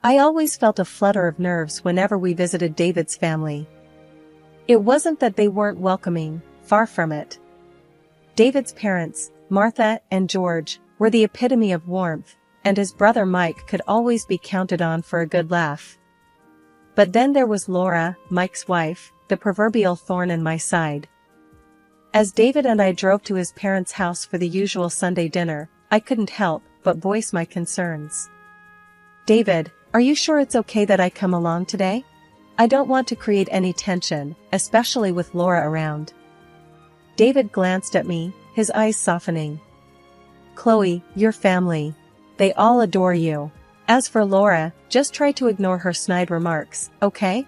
I always felt a flutter of nerves whenever we visited David's family. It wasn't that they weren't welcoming, far from it. David's parents, Martha and George, were the epitome of warmth, and his brother Mike could always be counted on for a good laugh. But then there was Laura, Mike's wife, the proverbial thorn in my side. As David and I drove to his parents' house for the usual Sunday dinner, I couldn't help but voice my concerns. "David, are you sure it's okay that I come along today? I don't want to create any tension, especially with Laura around." David glanced at me, his eyes softening. "Chloe, your family. They all adore you. As for Laura, just try to ignore her snide remarks, okay?"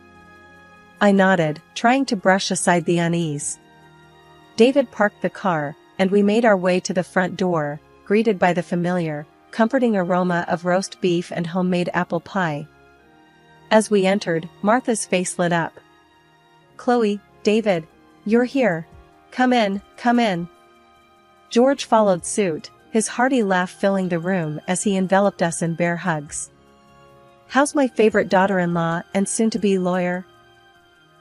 I nodded, trying to brush aside the unease. David parked the car, and we made our way to the front door, greeted by the familiar, comforting aroma of roast beef and homemade apple pie. As we entered, Martha's face lit up. "Chloe, David, you're here. Come in, come in." George followed suit, his hearty laugh filling the room as he enveloped us in bear hugs. "How's my favorite daughter-in-law and soon-to-be lawyer?"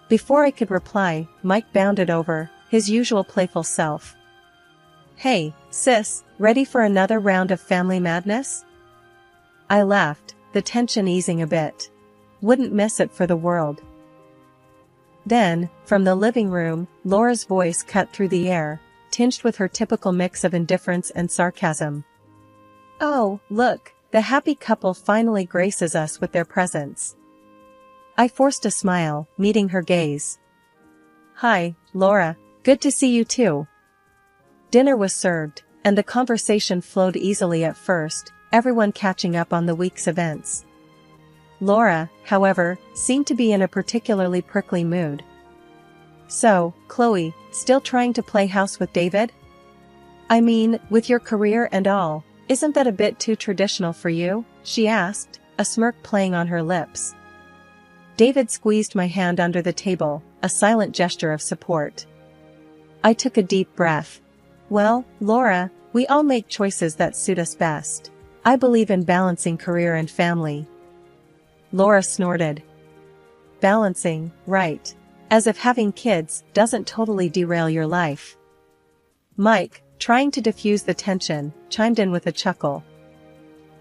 Before I could reply, Mike bounded over, his usual playful self. "Hey, sis, ready for another round of family madness?" I laughed, the tension easing a bit. Wouldn't miss it for the world. Then, from the living room, Laura's voice cut through the air, tinged with her typical mix of indifference and sarcasm. "Oh, look, the happy couple finally graces us with their presence." I forced a smile, meeting her gaze. "Hi, Laura, good to see you too." Dinner was served, and the conversation flowed easily at first, everyone catching up on the week's events. Laura, however, seemed to be in a particularly prickly mood. "So, Chloe, still trying to play house with David? I mean, with your career and all, isn't that a bit too traditional for you?" she asked, a smirk playing on her lips. David squeezed my hand under the table, a silent gesture of support. I took a deep breath. "Well, Laura, we all make choices that suit us best. I believe in balancing career and family." Laura snorted. "Balancing, right. As if having kids doesn't totally derail your life." Mike, trying to diffuse the tension, chimed in with a chuckle.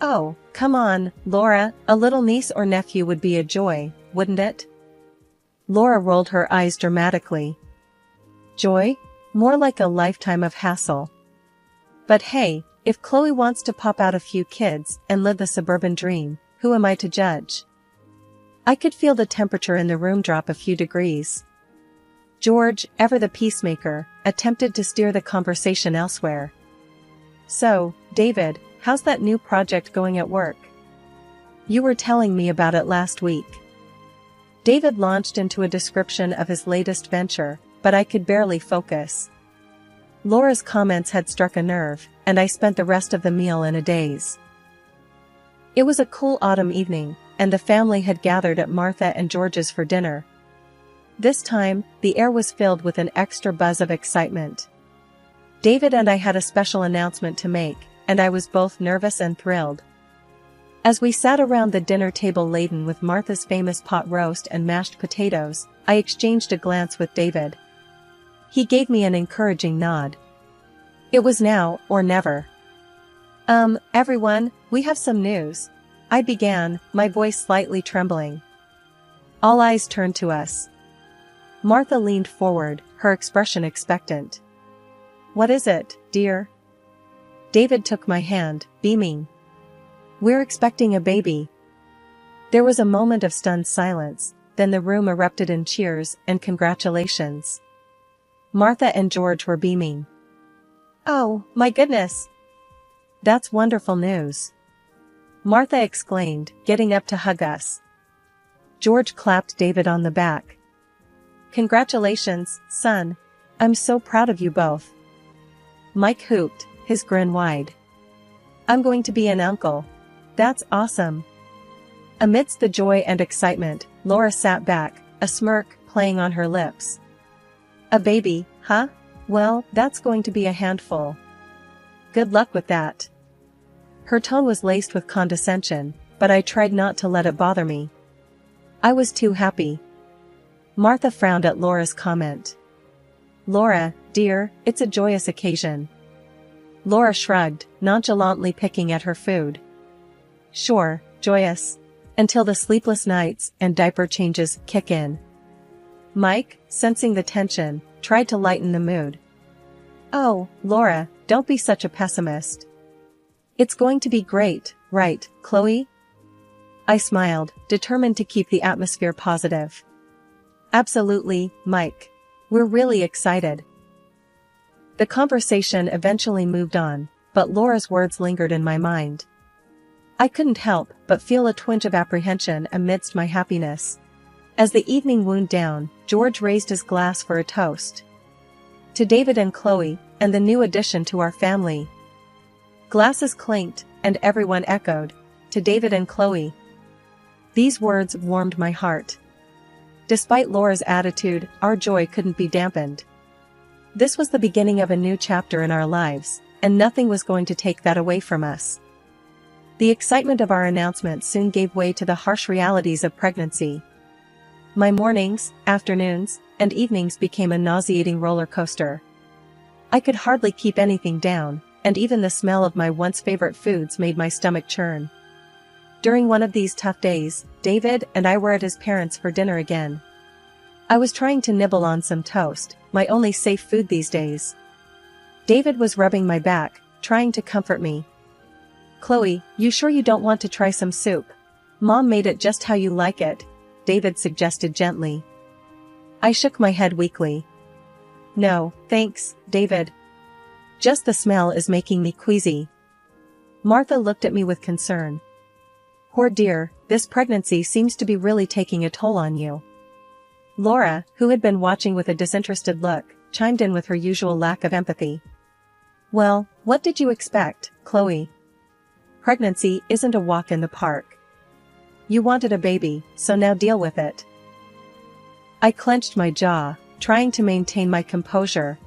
"Oh, come on, Laura, a little niece or nephew would be a joy, wouldn't it?" Laura rolled her eyes dramatically. "Joy? More like a lifetime of hassle." But hey, if Chloe wants to pop out a few kids and live the suburban dream, who am I to judge? I could feel the temperature in the room drop a few degrees. George, ever the peacemaker, attempted to steer the conversation elsewhere. "So, David, how's that new project going at work? You were telling me about it last week." David launched into a description of his latest venture, but I could barely focus. Laura's comments had struck a nerve, and I spent the rest of the meal in a daze. It was a cool autumn evening, and the family had gathered at Martha and George's for dinner. This time, the air was filled with an extra buzz of excitement. David and I had a special announcement to make, and I was both nervous and thrilled. As we sat around the dinner table laden with Martha's famous pot roast and mashed potatoes, I exchanged a glance with David. He gave me an encouraging nod. It was now or never. Everyone, we have some news," I began, my voice slightly trembling. All eyes turned to us. Martha leaned forward, her expression expectant. "What is it, dear?" David took my hand, beaming. "We're expecting a baby." There was a moment of stunned silence, then the room erupted in cheers and congratulations. Martha and George were beaming. "Oh, my goodness! That's wonderful news!" Martha exclaimed, getting up to hug us. George clapped David on the back. "Congratulations, son. I'm so proud of you both." Mike hooped, his grin wide. "I'm going to be an uncle. That's awesome." Amidst the joy and excitement, Laura sat back, a smirk playing on her lips. "A baby, huh? Well, that's going to be a handful. Good luck with that." Her tone was laced with condescension, but I tried not to let it bother me. I was too happy. Martha frowned at Laura's comment. Laura, dear, it's a joyous occasion. Laura shrugged, nonchalantly picking at her food. Sure, joyous. Until the sleepless nights and diaper changes kick in. Mike, sensing the tension, tried to lighten the mood. Oh, Laura, don't be such a pessimist. It's going to be great, right, Chloe? I smiled, determined to keep the atmosphere positive. Absolutely, Mike. We're really excited. The conversation eventually moved on, but Laura's words lingered in my mind. I couldn't help but feel a twinge of apprehension amidst my happiness. As the evening wound down, George raised his glass for a toast. To David and Chloe, and the new addition to our family. Glasses clinked, and everyone echoed, to David and Chloe. These words warmed my heart. Despite Laura's attitude, our joy couldn't be dampened. This was the beginning of a new chapter in our lives, and nothing was going to take that away from us. The excitement of our announcement soon gave way to the harsh realities of pregnancy. My mornings, afternoons, and evenings became a nauseating roller coaster. I could hardly keep anything down, and even the smell of my once favorite foods made my stomach churn. During one of these tough days, David and I were at his parents' for dinner again. I was trying to nibble on some toast, my only safe food these days. David was rubbing my back, trying to comfort me. Chloe, you sure you don't want to try some soup? Mom made it just how you like it, David suggested gently. I shook my head weakly. No, thanks, David. Just the smell is making me queasy. Martha looked at me with concern. Poor dear, this pregnancy seems to be really taking a toll on you. Laura, who had been watching with a disinterested look, chimed in with her usual lack of empathy. Well, what did you expect, Chloe? Pregnancy isn't a walk in the park. You wanted a baby, so now deal with it. I clenched my jaw, trying to maintain my composure.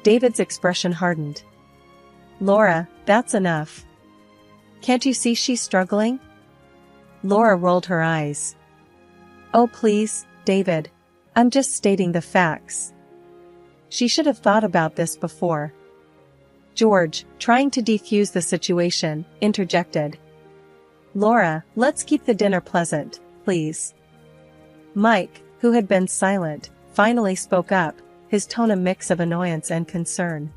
David's expression hardened. Laura, that's enough. Can't you see she's struggling? Laura rolled her eyes. Oh please, David. I'm just stating the facts. She should have thought about this before. George, trying to defuse the situation, interjected. Laura, let's keep the dinner pleasant, please. Mike, who had been silent, finally spoke up, his tone a mix of annoyance and concern.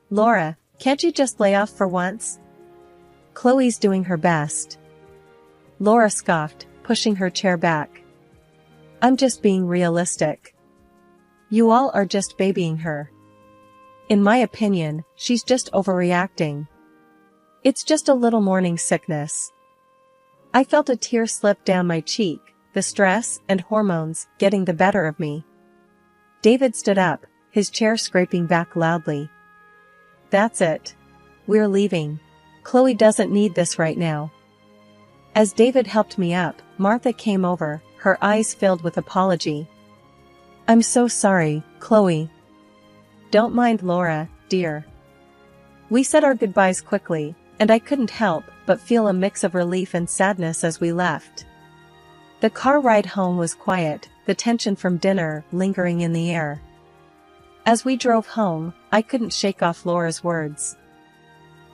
Laura, can't you just lay off for once? Chloe's doing her best. Laura scoffed, pushing her chair back. I'm just being realistic. You all are just babying her. In my opinion, she's just overreacting. It's just a little morning sickness. I felt a tear slip down my cheek, the stress and hormones getting the better of me. David stood up, his chair scraping back loudly. That's it. We're leaving. Chloe doesn't need this right now. As David helped me up, Martha came over, her eyes filled with apology. I'm so sorry, Chloe. Don't mind Laura, dear. We said our goodbyes quickly, and I couldn't help but feel a mix of relief and sadness as we left. The car ride home was quiet, the tension from dinner lingering in the air. As we drove home, I couldn't shake off Laura's words.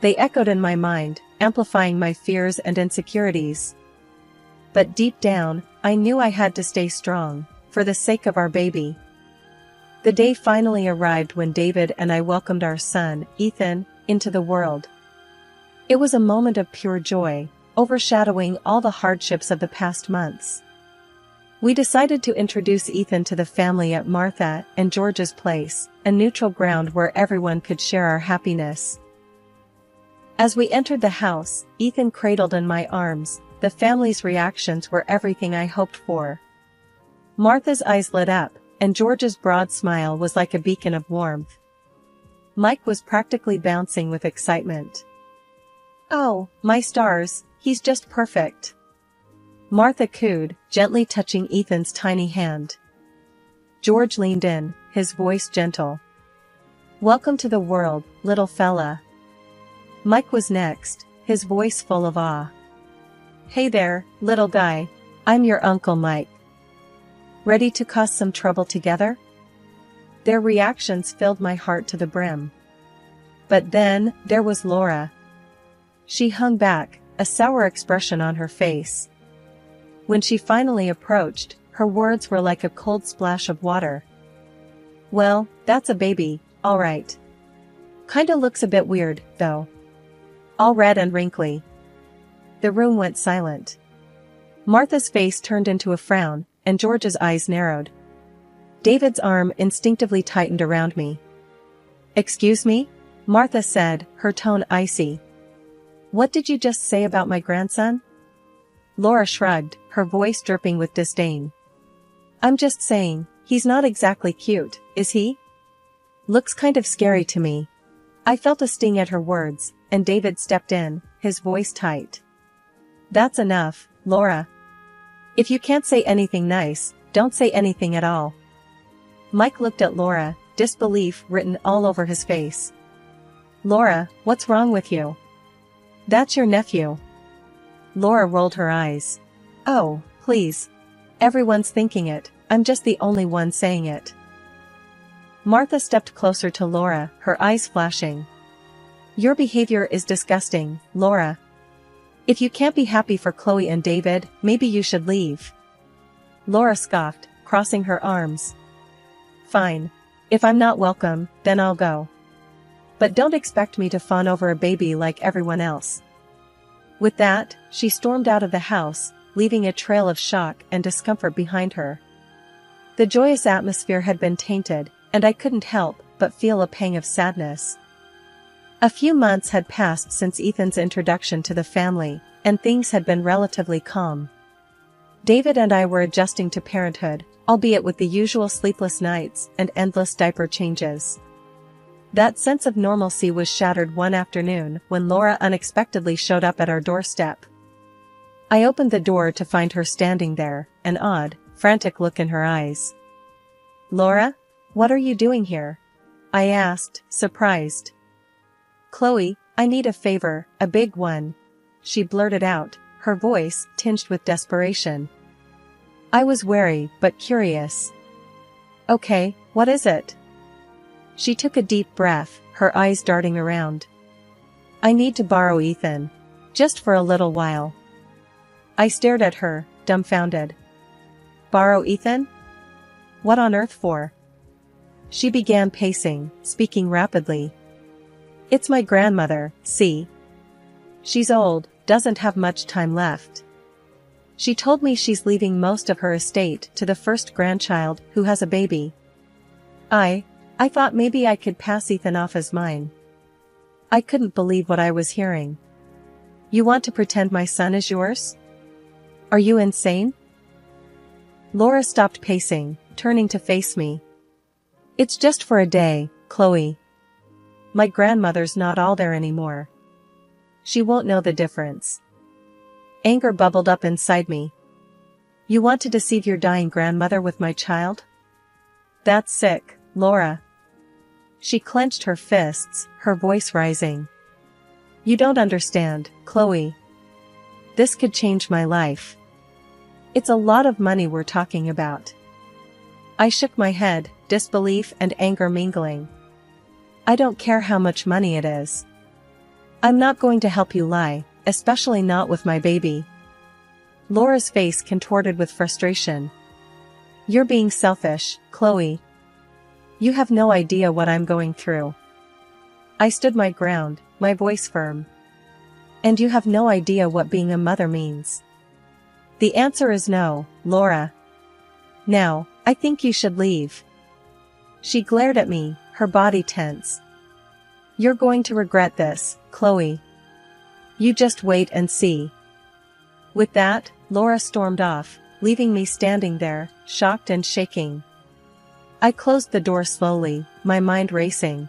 They echoed in my mind, amplifying my fears and insecurities. But deep down, I knew I had to stay strong, for the sake of our baby. The day finally arrived when David and I welcomed our son, Ethan, into the world. It was a moment of pure joy, overshadowing all the hardships of the past months. We decided to introduce Ethan to the family at Martha and George's place, a neutral ground where everyone could share our happiness. As we entered the house, Ethan cradled in my arms, the family's reactions were everything I hoped for. Martha's eyes lit up, and George's broad smile was like a beacon of warmth. Mike was practically bouncing with excitement. Oh, my stars, he's just perfect. Martha cooed, gently touching Ethan's tiny hand. George leaned in, his voice gentle. Welcome to the world, little fella. Mike was next, his voice full of awe. Hey there, little guy. I'm your Uncle Mike. Ready to cause some trouble together? Their reactions filled my heart to the brim. But then, there was Laura. She hung back, a sour expression on her face. When she finally approached, her words were like a cold splash of water. Well, that's a baby, all right. Kinda looks a bit weird, though. All red and wrinkly. The room went silent. Martha's face turned into a frown, and George's eyes narrowed. David's arm instinctively tightened around me. Excuse me? Martha said, her tone icy. What did you just say about my grandson? Laura shrugged, her voice dripping with disdain. I'm just saying, he's not exactly cute, is he? Looks kind of scary to me. I felt a sting at her words, and David stepped in, his voice tight. That's enough, Laura. If you can't say anything nice, don't say anything at all. Mike looked at Laura, disbelief written all over his face. Laura, what's wrong with you? That's your nephew. Laura rolled her eyes. Oh, please. Everyone's thinking it, I'm just the only one saying it. Martha stepped closer to Laura, her eyes flashing. Your behavior is disgusting, Laura. If you can't be happy for Chloe and David, maybe you should leave. Laura scoffed, crossing her arms. Fine. If I'm not welcome, then I'll go. But don't expect me to fawn over a baby like everyone else. With that, she stormed out of the house, leaving a trail of shock and discomfort behind her. The joyous atmosphere had been tainted, and I couldn't help but feel a pang of sadness. A few months had passed since Ethan's introduction to the family, and things had been relatively calm. David and I were adjusting to parenthood, albeit with the usual sleepless nights and endless diaper changes. That sense of normalcy was shattered one afternoon when Laura unexpectedly showed up at our doorstep. I opened the door to find her standing there, an odd, frantic look in her eyes. Laura? What are you doing here? I asked, surprised. Chloe, I need a favor, a big one. She blurted out, her voice tinged with desperation. I was wary but curious. Okay, what is it? She took a deep breath, her eyes darting around. I need to borrow Ethan. Just for a little while. I stared at her, dumbfounded. Borrow Ethan? What on earth for? She began pacing, speaking rapidly. It's my grandmother, see? She's old, doesn't have much time left. She told me she's leaving most of her estate to the first grandchild who has a baby. I thought maybe I could pass Ethan off as mine. I couldn't believe what I was hearing. You want to pretend my son is yours? Are you insane? Laura stopped pacing, turning to face me. It's just for a day, Chloe. My grandmother's not all there anymore. She won't know the difference. Anger bubbled up inside me. You want to deceive your dying grandmother with my child? That's sick, Laura. She clenched her fists, her voice rising. You don't understand, Chloe. This could change my life. It's a lot of money we're talking about. I shook my head, disbelief and anger mingling. I don't care how much money it is. I'm not going to help you lie, especially not with my baby. Laura's face contorted with frustration. You're being selfish, Chloe. You have no idea what I'm going through. I stood my ground, my voice firm. And you have no idea what being a mother means. The answer is no, Laura. Now, I think you should leave. She glared at me, her body tense. You're going to regret this, Chloe. You just wait and see. With that, Laura stormed off, leaving me standing there, shocked and shaking. I closed the door slowly, my mind racing.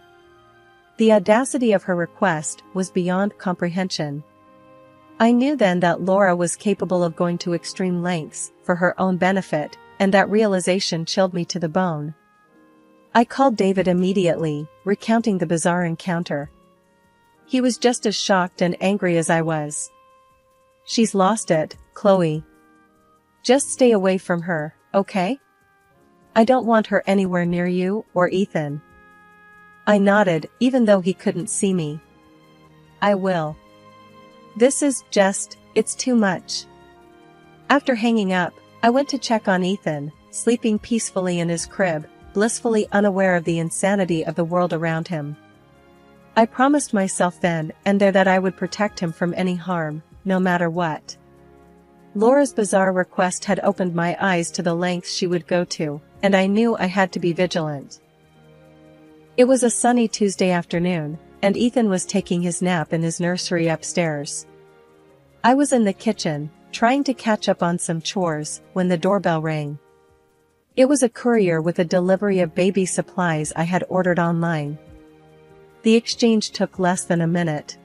The audacity of her request was beyond comprehension. I knew then that Laura was capable of going to extreme lengths for her own benefit, and that realization chilled me to the bone. I called David immediately, recounting the bizarre encounter. He was just as shocked and angry as I was. She's lost it, Chloe. Just stay away from her, okay? I don't want her anywhere near you or Ethan. I nodded, even though he couldn't see me. I will. This is just, it's too much. After hanging up, I went to check on Ethan, sleeping peacefully in his crib, blissfully unaware of the insanity of the world around him. I promised myself then and there that I would protect him from any harm, no matter what. Laura's bizarre request had opened my eyes to the lengths she would go to, and I knew I had to be vigilant. It was a sunny Tuesday afternoon, and Ethan was taking his nap in his nursery upstairs. I was in the kitchen, trying to catch up on some chores, when the doorbell rang. It was a courier with a delivery of baby supplies I had ordered online. The exchange took less than a minute.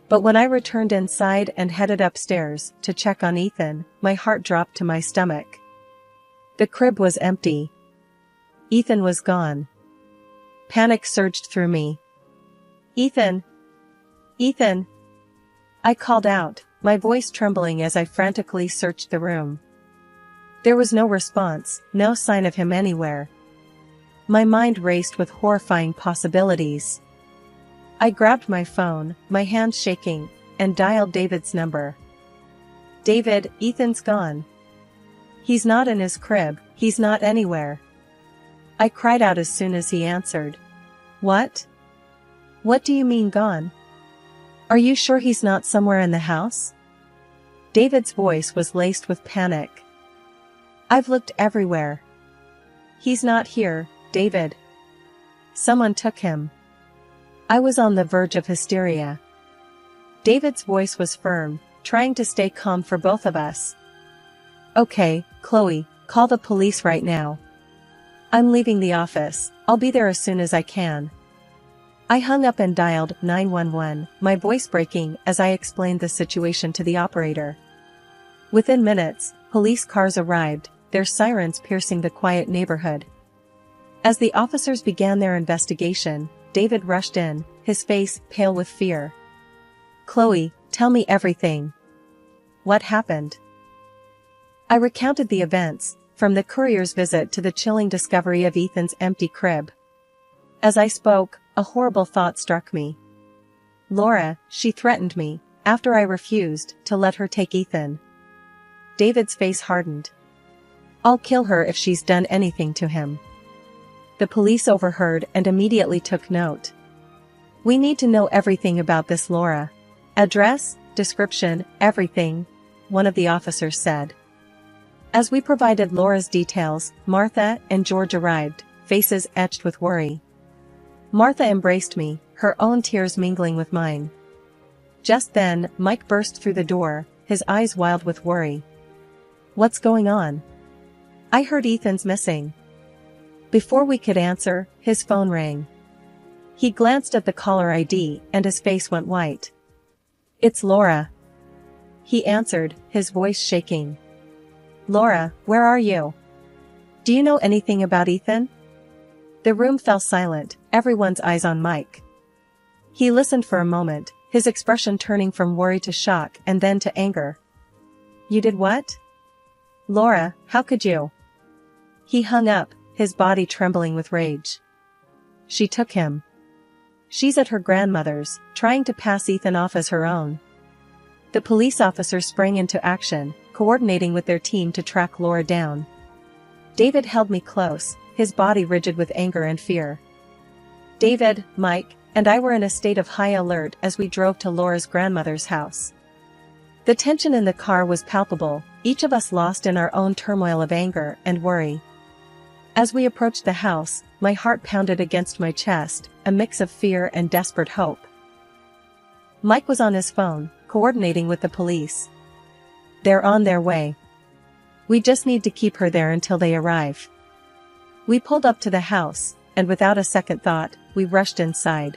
But when I returned inside and headed upstairs to check on Ethan, my heart dropped to my stomach. The crib was empty. Ethan was gone. Panic surged through me. Ethan! Ethan! I called out, my voice trembling as I frantically searched the room. There was no response, no sign of him anywhere. My mind raced with horrifying possibilities. I grabbed my phone, my hands shaking, and dialed David's number. David, Ethan's gone. He's not in his crib, he's not anywhere. I cried out as soon as he answered. What? What do you mean gone? Are you sure he's not somewhere in the house? David's voice was laced with panic. I've looked everywhere. He's not here, David. Someone took him. I was on the verge of hysteria. David's voice was firm, trying to stay calm for both of us. Okay, Chloe, call the police right now. I'm leaving the office, I'll be there as soon as I can. I hung up and dialed 911, my voice breaking as I explained the situation to the operator. Within minutes, police cars arrived, their sirens piercing the quiet neighborhood. As the officers began their investigation, David rushed in, his face pale with fear. Chloe, tell me everything. What happened? I recounted the events, from the courier's visit to the chilling discovery of Ethan's empty crib. As I spoke, a horrible thought struck me. Laura, she threatened me, after I refused to let her take Ethan. David's face hardened. I'll kill her if she's done anything to him. The police overheard and immediately took note. We need to know everything about this Laura. Address, description, everything, one of the officers said. As we provided Laura's details, Martha and George arrived, faces etched with worry. Martha embraced me, her own tears mingling with mine. Just then, Mike burst through the door, his eyes wild with worry. What's going on? I heard Ethan's missing. Before we could answer, his phone rang. He glanced at the caller ID and his face went white. It's Laura. He answered, his voice shaking. Laura, where are you? Do you know anything about Ethan? The room fell silent, everyone's eyes on Mike. He listened for a moment, his expression turning from worry to shock and then to anger. You did what? Laura, how could you? He hung up, his body trembling with rage. She took him. She's at her grandmother's, trying to pass Ethan off as her own. The police officers sprang into action, coordinating with their team to track Laura down. David held me close, his body rigid with anger and fear. David, Mike, and I were in a state of high alert as we drove to Laura's grandmother's house. The tension in the car was palpable, each of us lost in our own turmoil of anger and worry. As we approached the house, my heart pounded against my chest, a mix of fear and desperate hope. Mike was on his phone, coordinating with the police. They're on their way. We just need to keep her there until they arrive. We pulled up to the house, and without a second thought, we rushed inside.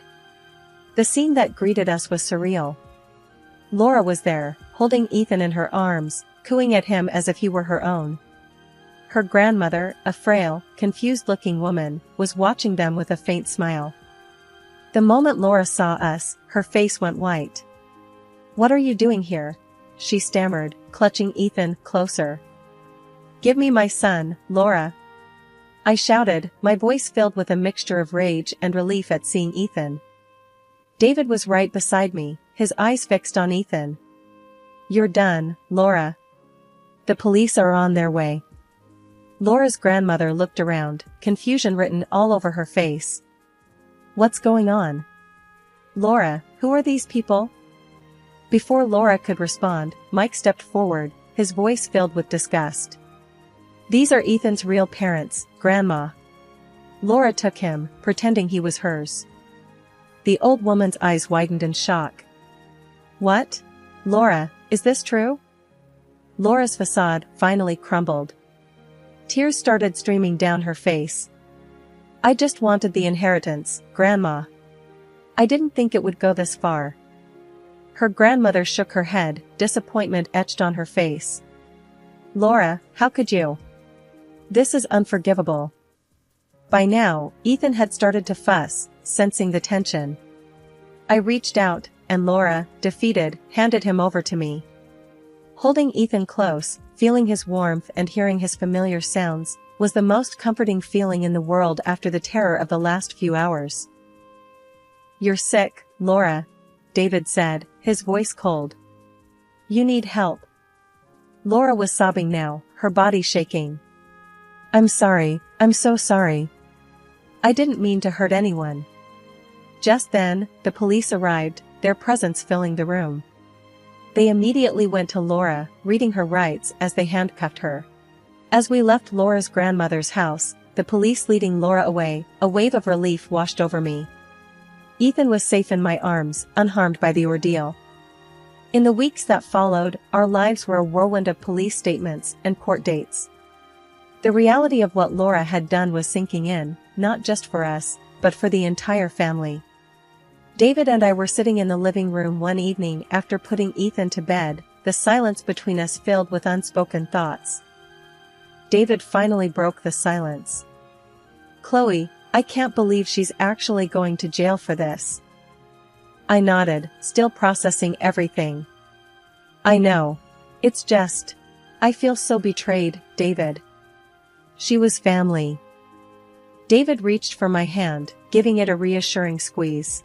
The scene that greeted us was surreal. Laura was there, holding Ethan in her arms, cooing at him as if he were her own. Her grandmother, a frail, confused-looking woman, was watching them with a faint smile. The moment Laura saw us, her face went white. What are you doing here? she stammered, clutching Ethan closer. "Give me my son, Laura," I shouted, my voice filled with a mixture of rage and relief at seeing Ethan. David was right beside me, his eyes fixed on Ethan. "You're done, Laura. The police are on their way." Laura's grandmother looked around, confusion written all over her face. "What's going on? Laura, who are these people?" Before Laura could respond, Mike stepped forward, his voice filled with disgust. "These are Ethan's real parents, Grandma." Laura took him, pretending he was hers. The old woman's eyes widened in shock. "What? Laura, is this true?" Laura's facade finally crumbled. Tears started streaming down her face. "I just wanted the inheritance, Grandma. I didn't think it would go this far." Her grandmother shook her head, disappointment etched on her face. "Laura, how could you? This is unforgivable." By now, Ethan had started to fuss, sensing the tension. I reached out, and Laura, defeated, handed him over to me. Holding Ethan close, feeling his warmth and hearing his familiar sounds, was the most comforting feeling in the world after the terror of the last few hours. "You're sick, Laura," David said, his voice cold. "You need help." Laura was sobbing now, her body shaking. "I'm sorry, I'm so sorry. I didn't mean to hurt anyone." Just then, the police arrived, their presence filling the room. They immediately went to Laura, reading her rights as they handcuffed her. As we left Laura's grandmother's house, the police leading Laura away, a wave of relief washed over me. Ethan was safe in my arms, unharmed by the ordeal. In the weeks that followed, our lives were a whirlwind of police statements and court dates. The reality of what Laura had done was sinking in, not just for us, but for the entire family. David and I were sitting in the living room one evening after putting Ethan to bed, the silence between us filled with unspoken thoughts. David finally broke the silence. "Chloe, I can't believe she's actually going to jail for this." I nodded, still processing everything. "I know. It's just, I feel so betrayed, David. She was family." David reached for my hand, giving it a reassuring squeeze.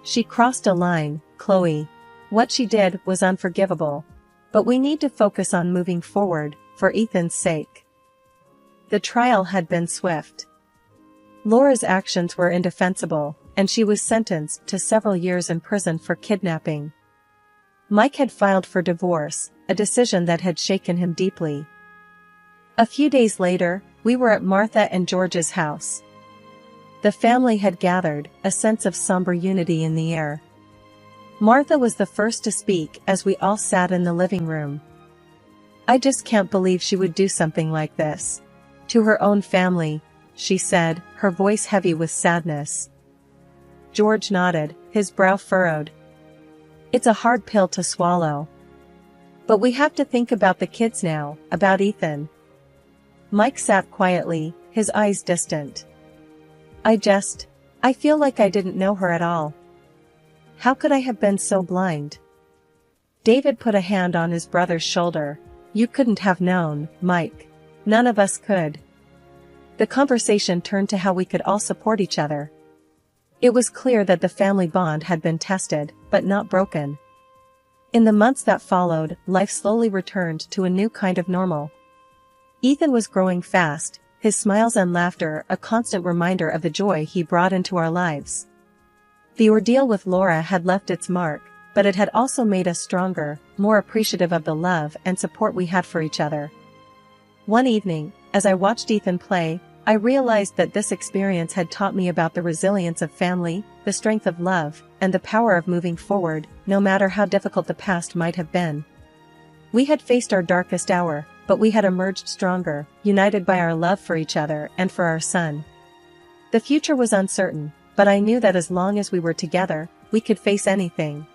"She crossed a line, Chloe. What she did was unforgivable. But we need to focus on moving forward, for Ethan's sake." The trial had been swift. Laura's actions were indefensible, and she was sentenced to several years in prison for kidnapping. Mike had filed for divorce, a decision that had shaken him deeply. A few days later, we were at Martha and George's house. The family had gathered, a sense of somber unity in the air. Martha was the first to speak as we all sat in the living room. "I just can't believe she would do something like this. To her own family," she said, her voice heavy with sadness. George nodded, his brow furrowed. "It's a hard pill to swallow. But we have to think about the kids now, about Ethan." Mike sat quietly, his eyes distant. I feel like I didn't know her at all. How could I have been so blind?" David put a hand on his brother's shoulder. "You couldn't have known, Mike. None of us could." The conversation turned to how we could all support each other. It was clear that the family bond had been tested, but not broken. In the months that followed, life slowly returned to a new kind of normal. Ethan was growing fast, his smiles and laughter a constant reminder of the joy he brought into our lives. The ordeal with Laura had left its mark, but it had also made us stronger, more appreciative of the love and support we had for each other. One evening, as I watched Ethan play, I realized that this experience had taught me about the resilience of family, the strength of love, and the power of moving forward, no matter how difficult the past might have been. We had faced our darkest hour, but we had emerged stronger, united by our love for each other and for our son. The future was uncertain, but I knew that as long as we were together, we could face anything.